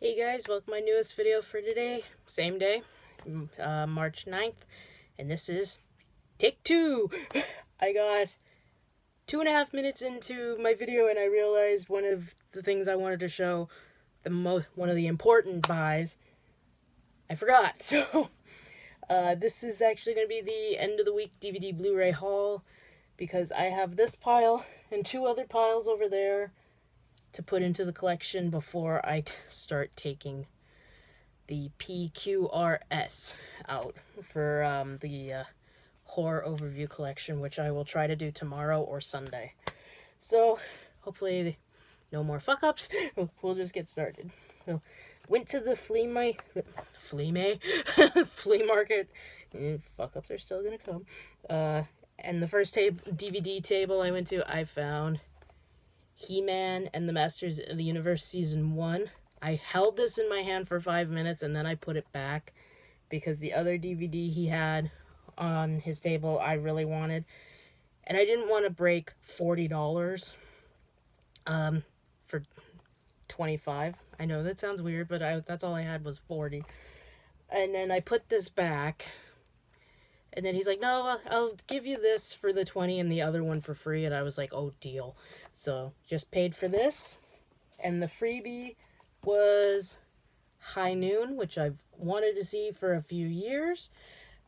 Hey guys, welcome to my newest video for today. Same day, March 9th, and this is take two. I got 2.5 minutes into my video and I realized one of the things I wanted to show, one of the important buys, I forgot. So, this is actually going to be the end of the week DVD Blu-ray haul because I have this pile and two other piles over there to put into the collection before I start taking the PQRS out for the horror overview collection, which I will try to do tomorrow or Sunday. So hopefully no more fuck-ups. We'll just get started. So went to the flea market. Fuck-ups are still gonna come. And the first DVD table I went to, I found He-Man and the Masters of the Universe Season 1. I held this in my hand for 5 minutes and then I put it back because the other DVD he had on his table I really wanted. And I didn't want to break $40 for $25. I know that sounds weird, but that's all I had was $40. And then I put this back. And then he's like, no, I'll give you this for the $20 and the other one for free. And I was like, oh, deal. So just paid for this. And the freebie was High Noon, which I've wanted to see for a few years.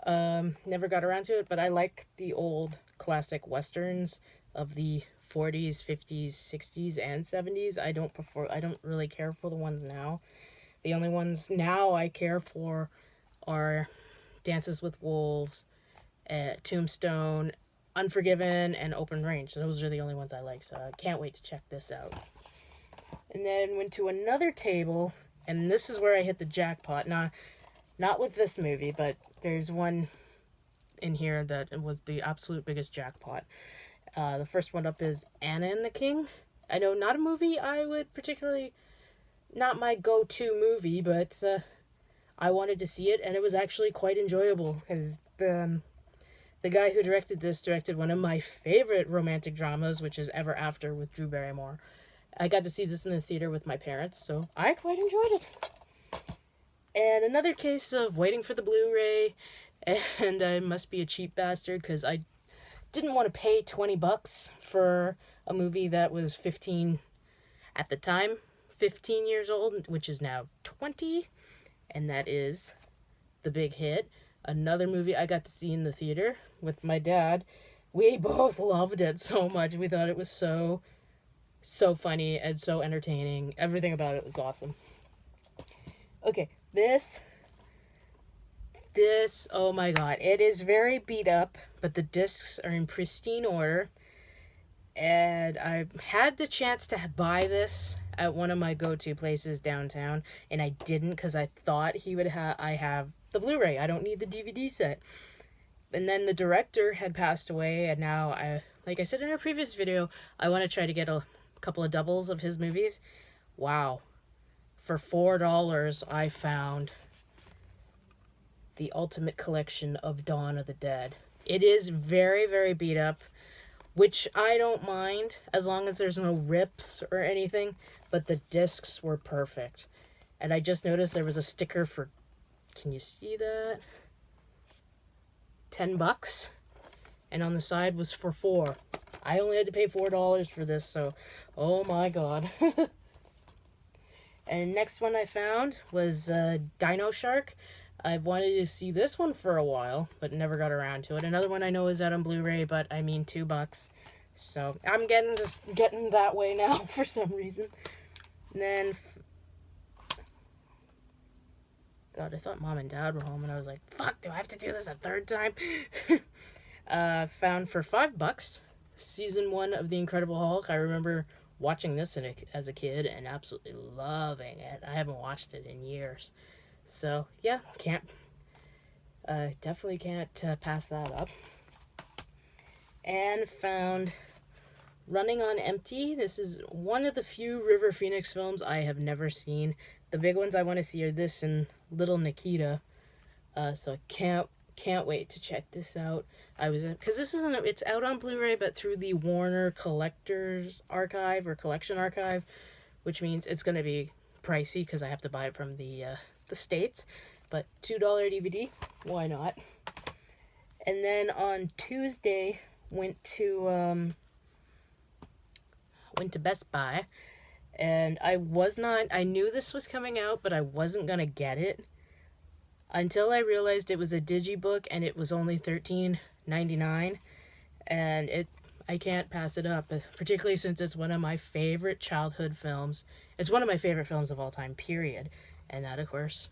Never got around to it, but I like the old classic westerns of the 40s, 50s, 60s, and 70s. I don't really care for the ones now. The only ones now I care for are Dances with Wolves, Tombstone, Unforgiven, and Open Range. So those are the only ones I like, so I can't wait to check this out. And then went to another table, and this is where I hit the jackpot. Not with this movie, but there's one in here that was the absolute biggest jackpot. The first one up is Anna and the King. I know, not a movie I would particularly, not my go-to movie, but I wanted to see it, and it was actually quite enjoyable, because the guy who directed this directed one of my favorite romantic dramas, which is Ever After with Drew Barrymore. I got to see this in the theater with my parents, so I quite enjoyed it. And another case of waiting for the Blu-ray, and I must be a cheap bastard, because I didn't want to pay $20 for a movie that was 15, at the time, 15 years old, which is now 20, and that is The Big Hit. Another movie I got to see in the theater with my dad. We both loved it so much. We thought it was so funny and so entertaining. Everything about it was awesome. Okay, this, oh my god. It is very beat up, but the discs are in pristine order. And I had the chance to buy this at one of my go-to places downtown, and I didn't because I thought I have the Blu-ray. I don't need the DVD set. And then the director had passed away, and now like I said in a previous video, I want to try to get a couple of doubles of his movies. Wow. For $4, I found the Ultimate Collection of Dawn of the Dead. It is very, very beat up, which I don't mind as long as there's no rips or anything, but the discs were perfect. And I just noticed there was a sticker for, can you see that? $10, and on the side was for $4. I only had to pay $4 for this, so oh my god. And next one I found was Dino Shark. I've wanted to see this one for a while, but never got around to it. Another one I know is out on Blu-ray, but I mean $2. So I'm getting that way now for some reason. And then, God, I thought Mom and Dad were home, and I was like, fuck, do I have to do this a third time? Found for $5, Season 1 of The Incredible Hulk. I remember watching this as a kid and absolutely loving it. I haven't watched it in years. So, yeah, definitely can't pass that up. And found Running on Empty. This is one of the few River Phoenix films I have never seen. The big ones I want to see are this and Little Nikita. So I can't wait to check this out. Because it's out on Blu-ray, but through the Warner Collectors Archive or Collection Archive, which means it's going to be pricey because I have to buy it from the States. But $2 DVD, why not? And then on Tuesday, went to Best Buy, and I knew this was coming out, but I wasn't gonna get it until I realized it was a digibook and it was only $13.99, and I can't pass it up, particularly since it's one of my favorite childhood films. It's one of my favorite films of all time, period. And that, of course,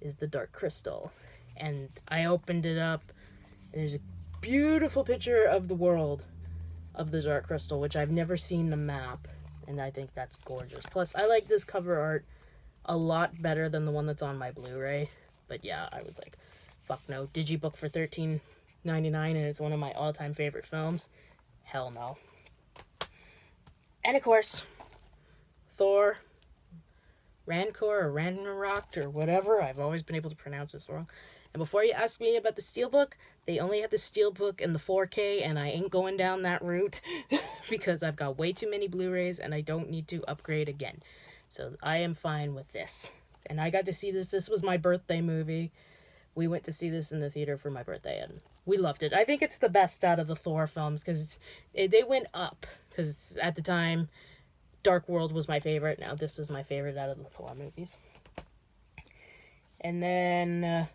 is The Dark Crystal. And I opened it up, and there's a beautiful picture of the world of the Dark Crystal, which I've never seen the map, and I think that's gorgeous. Plus, I like this cover art a lot better than the one that's on my Blu-ray. But yeah, I was like, fuck no. Digibook for $13.99, and it's one of my all-time favorite films. Hell no. And of course, Thor, Rancor or Ragnarok or whatever. I've always been able to pronounce this wrong. And before you ask me about the Steelbook, they only have the Steelbook in the 4K, and I ain't going down that route because I've got way too many Blu-rays and I don't need to upgrade again. So I am fine with this. And I got to see this. This was my birthday movie. We went to see this in the theater for my birthday, and we loved it. I think it's the best out of the Thor films because they went up. Because at the time, Dark World was my favorite. Now this is my favorite out of the Thor movies. And then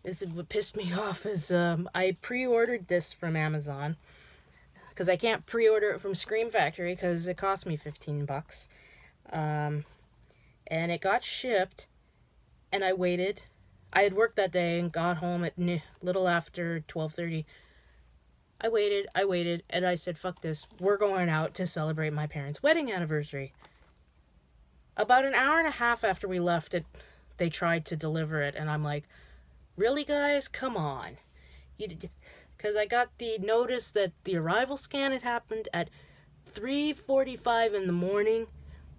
this is what pissed me off is I pre-ordered this from Amazon because I can't pre-order it from Scream Factory because it cost me $15. And it got shipped, and I waited. I had worked that day and got home at little after 12:30. I waited, and I said, fuck this. We're going out to celebrate my parents' wedding anniversary. About an hour and a half after we left it, they tried to deliver it, and I'm like, really, guys? Come on. Because I got the notice that the arrival scan had happened at 3:45 in the morning.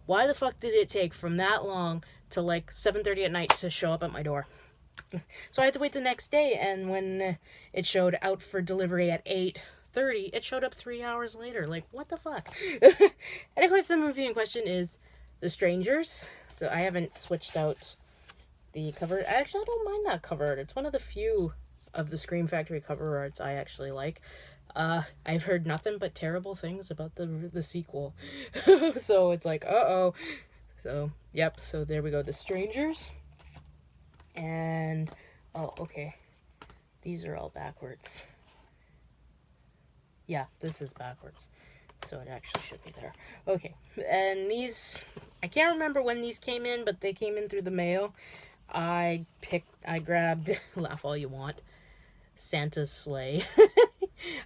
Why the fuck did it take from that long to like 7:30 at night to show up at my door? So I had to wait the next day, and when it showed out for delivery at 8:30, it showed up 3 hours later. Like, what the fuck? And of course, the movie in question is The Strangers. So I haven't switched out the cover. Actually, I don't mind that cover art. It's one of the few of the Scream Factory cover arts I actually like. I've heard nothing but terrible things about the sequel. So it's like, uh-oh. So, yep. So there we go. The Strangers. And, oh, okay. These are all backwards. Yeah, this is backwards. So it actually should be there. Okay. And these, I can't remember when these came in, but they came in through the mail. I grabbed, laugh all you want, Santa's Sleigh.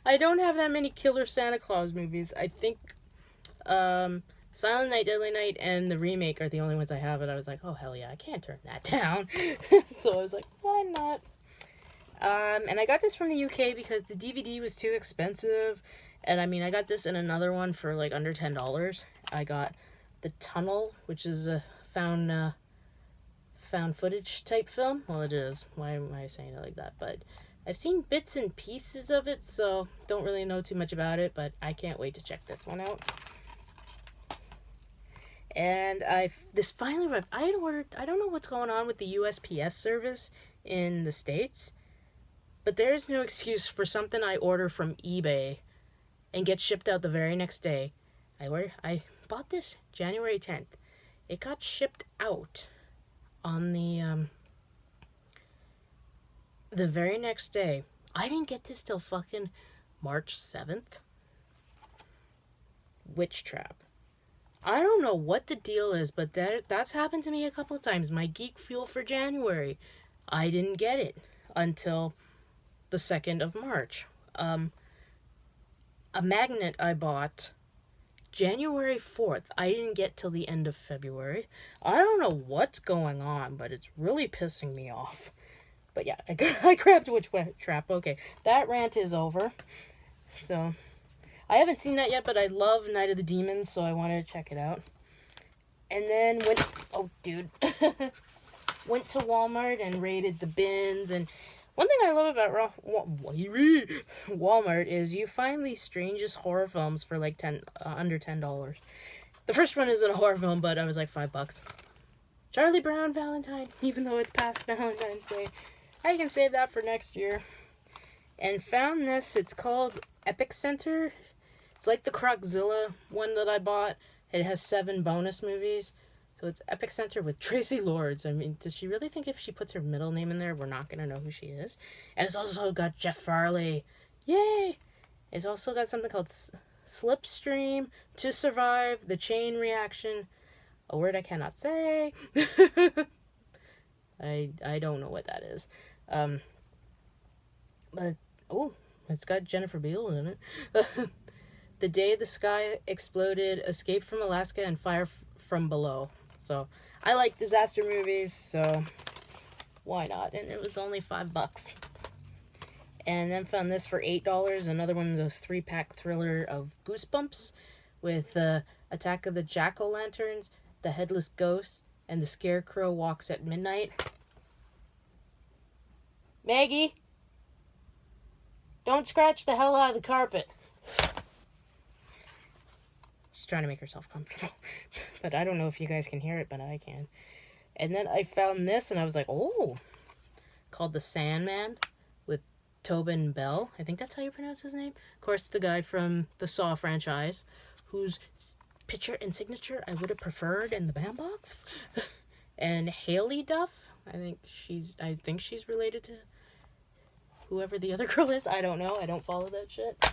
I don't have that many killer Santa Claus movies. I think, Silent Night, Deadly Night, and the remake are the only ones I have, and I was like, oh, hell yeah, I can't turn that down. So I was like, why not? And I got this from the UK because the DVD was too expensive, and I mean, I got this in another one for, like, under $10. I got The Tunnel, which is a found footage type film. Well, it is. Why am I saying it like that? But I've seen bits and pieces of it, so don't really know too much about it, but I can't wait to check this one out. And this finally arrived. I had ordered, I don't know what's going on with the USPS service in the States, but there is no excuse for something I order from eBay and get shipped out the very next day. I bought this January 10th. It got shipped out on the very next day. I didn't get this till fucking March 7th. Witch Trap. I don't know what the deal is, but that's happened to me a couple of times. My Geek Fuel for January, I didn't get it until the 2nd of March. A magnet I bought January 4th, I didn't get till the end of February. I don't know what's going on, but it's really pissing me off. But yeah, I grabbed Witch Trap. Okay, that rant is over. So I haven't seen that yet, but I love Night of the Demons, so I wanted to check it out. And then went to Walmart and raided the bins. And one thing I love about Walmart is you find these strangest horror films for like under $10. The first one isn't a horror film, but I was like $5. Charlie Brown Valentine, even though it's past Valentine's Day. I can save that for next year. And found this. It's called Epic Center. It's like the Croczilla one that I bought. It has 7 bonus movies. So it's Epic Center with Tracy Lords. I mean, does she really think if she puts her middle name in there, we're not going to know who she is? And it's also got Jeff Farley. Yay! It's also got something called Slipstream, To Survive, The Chain Reaction, a word I cannot say. I don't know what that is. But, oh, it's got Jennifer Beal in it. The Day the Sky Exploded, Escape from Alaska, and Fire from Below. So, I like disaster movies, so why not? And it was only $5. And then found this for $8, another one of those 3-pack thriller of Goosebumps with Attack of the Jack-O-Lanterns, The Headless Ghost, and The Scarecrow Walks at Midnight. Maggie, don't scratch the hell out of the carpet. She's trying to make herself comfortable. But I don't know if you guys can hear it, but I can. And then I found this, and I was like, oh, called The Sandman with Tobin Bell. I think that's how you pronounce his name. Of course, the guy from the Saw franchise, whose picture and signature I would have preferred in the bandbox. And Haley Duff. I think she's related to whoever the other girl is. I don't know. I don't follow that shit.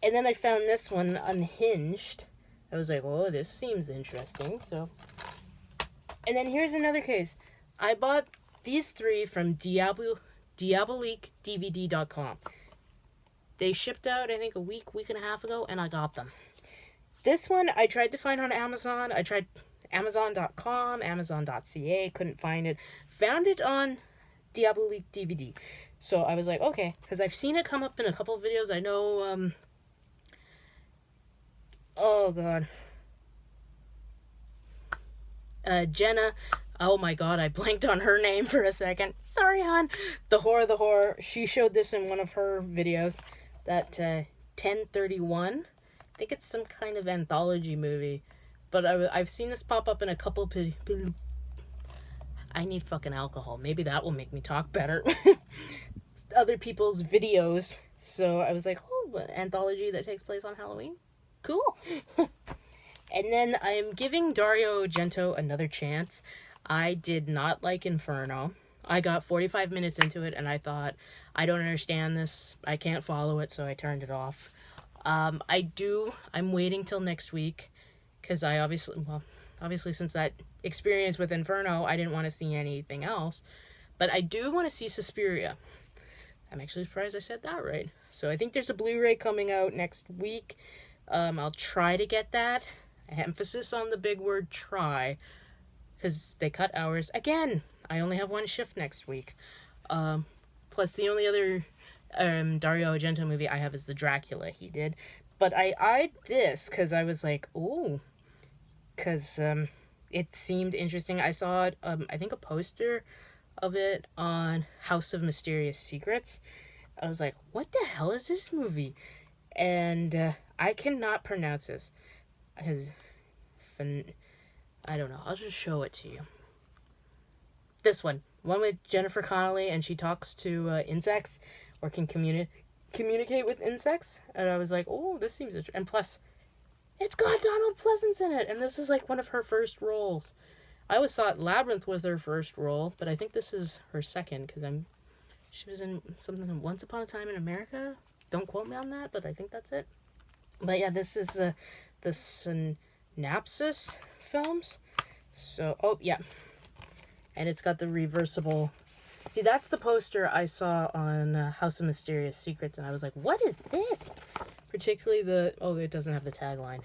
And then I found this one, Unhinged. I was like, oh, this seems interesting. So, and then here's another case. I bought these 3 from DiaboliqueDVD.com. They shipped out, I think, a week and a half ago, and I got them. This one I tried to find on Amazon. I tried Amazon.com, Amazon.ca, couldn't find it. Found it on Diabolique DVD. So I was like, okay, because I've seen it come up in a couple of videos. I know, oh god. Jenna, oh my god, I blanked on her name for a second. Sorry, hon. The Horror. She showed this in one of her videos. That 1031. I think it's some kind of anthology movie. But I've seen this pop up in a couple of... I need fucking alcohol. Maybe that will make me talk better. Other people's videos. So I was like, oh, anthology that takes place on Halloween? Cool. And then I am giving Dario Argento another chance. I did not like Inferno. I got 45 minutes into it and I thought, I don't understand this. I can't follow it, so I turned it off. I'm waiting till next week. Because I obviously since that experience with Inferno, I didn't want to see anything else. But I do want to see Suspiria. I'm actually surprised I said that right. So I think there's a Blu-ray coming out next week. I'll try to get that. Emphasis on the big word try. Because they cut hours. Again, I only have one shift next week. Plus the only other Dario Argento movie I have is the Dracula he did. But I eyed this because I was like, ooh. Because it seemed interesting. I saw it, I think a poster of it on House of Mysterious Secrets. I was like, what the hell is this movie? And I cannot pronounce this. Because, I don't know. I'll just show it to you. This one with Jennifer Connelly, and she talks to insects, or can communicate with insects. And I was like, oh, this seems interesting. And plus, it's got Donald Pleasance in it, and this is like one of her first roles. I always thought Labyrinth was her first role, but I think this is her second, because she was in something Once Upon a Time in America. Don't quote me on that, but I think that's it. But yeah, this is the Synopsis films. So, oh yeah. And it's got the reversible... See, that's the poster I saw on House of Mysterious Secrets, and I was like, what is this? Particularly it doesn't have the tagline.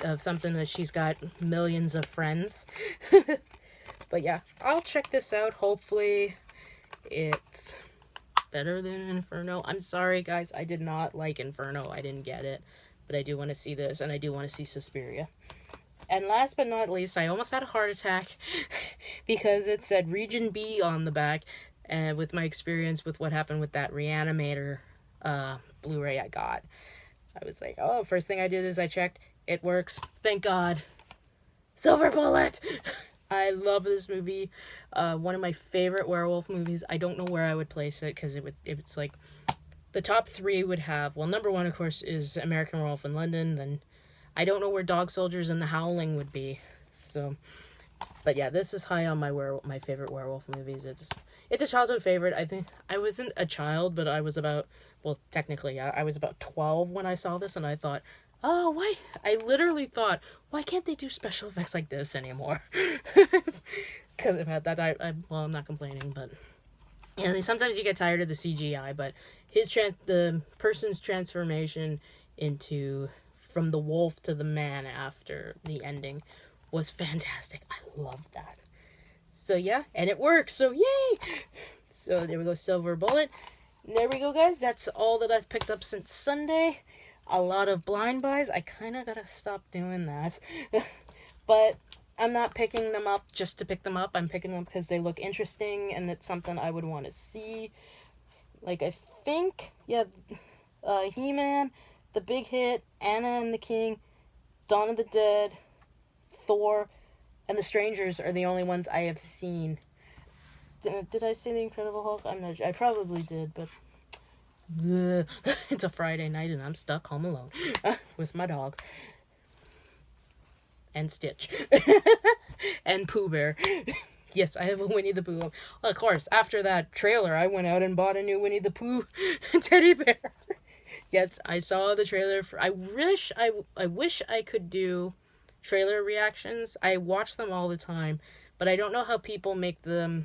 Of something that she's got millions of friends. But yeah, I'll check this out. Hopefully it's better than Inferno. I'm sorry, guys. I did not like Inferno. I didn't get it. But I do want to see this, and I do want to see Suspiria. And last but not least, I almost had a heart attack because it said Region B on the back. And with my experience with what happened with that Reanimator Blu-ray I got. I was like, oh, first thing I did is I checked. It works. Thank God. Silver Bullet! I love this movie. One of my favorite werewolf movies. I don't know where I would place it because it's like the top 3 would have, well, number 1, of course, is American Werewolf in London. Then I don't know where Dog Soldiers and The Howling would be. So, but yeah, this is high on my favorite werewolf movies. It's a childhood favorite. I think I wasn't a child, but I was about, well, technically, yeah, I was about 12 when I saw this, and I thought, oh, why? I literally thought, why can't they do special effects like this anymore? Because I've had that. Well, I'm not complaining, but yeah, sometimes you get tired of the CGI. But the person's transformation from the wolf to the man after the ending was fantastic. I loved that. So yeah, and it works. So yay! So there we go, Silver Bullet. There we go, guys. That's all that I've picked up since Sunday. A lot of blind buys. I kind of gotta stop doing that. But I'm not picking them up just to pick them up. I'm picking them because they look interesting and it's something I would want to see. Like, I think, yeah, He-Man, The Big Hit, Anna and the King, Dawn of the Dead, Thor, and The Strangers are the only ones I have seen. Did I see The Incredible Hulk? I'm not sure. I probably did, but it's a Friday night and I'm stuck home alone with my dog and Stitch and Pooh Bear. Yes, I have a Winnie the Pooh. Well, of course, after that trailer, I went out and bought a new Winnie the Pooh teddy bear. Yes, I saw the trailer. I wish I could do trailer reactions. I watch them all the time, but I don't know how people make the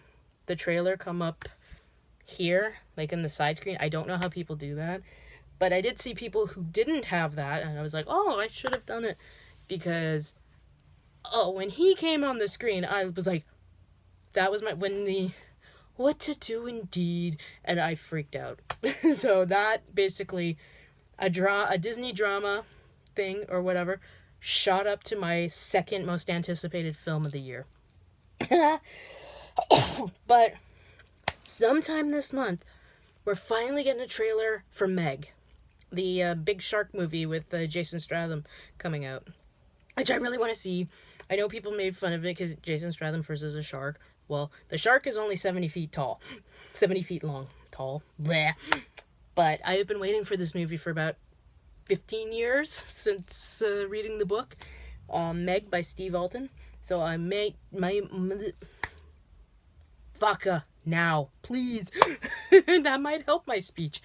trailer come up here, like in the side screen. I don't know how people do that, but I did see people who didn't have that, and I was like, oh, I should have done it, because when he came on the screen, I was like, that was what to do indeed, and I freaked out. So that basically a Disney drama thing or whatever shot up to my second most anticipated film of the year. But sometime this month, we're finally getting a trailer for Meg, the big shark movie with Jason Statham coming out, which I really want to see. I know people made fun of it because Jason Statham versus a shark. Well, the shark is only 70 feet tall. 70 feet long. Tall. Bleh. But I have been waiting for this movie for about 15 years since reading the book, Meg by Steve Alton. So I may... Vodka. Now. Please. That might help my speech.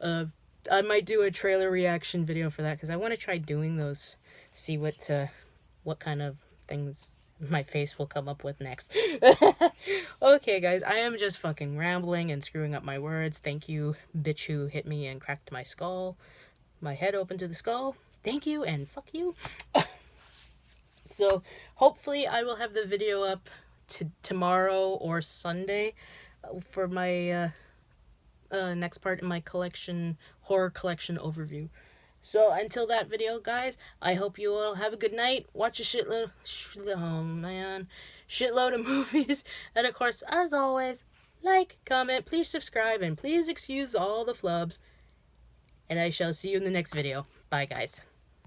I might do a trailer reaction video for that because I want to try doing those. See what kind of things my face will come up with next. Okay, guys, I am just fucking rambling and screwing up my words. Thank you, bitch who hit me and cracked my skull. My head open to the skull. Thank you, and fuck you. So, hopefully I will have the video up tomorrow or Sunday for my next part in my horror collection overview. So until that video, guys, I hope you all have a good night. Watch a shitload of movies. And of course, as always, like, comment, please subscribe, and please excuse all the flubs. And I shall see you in the next video. Bye, guys.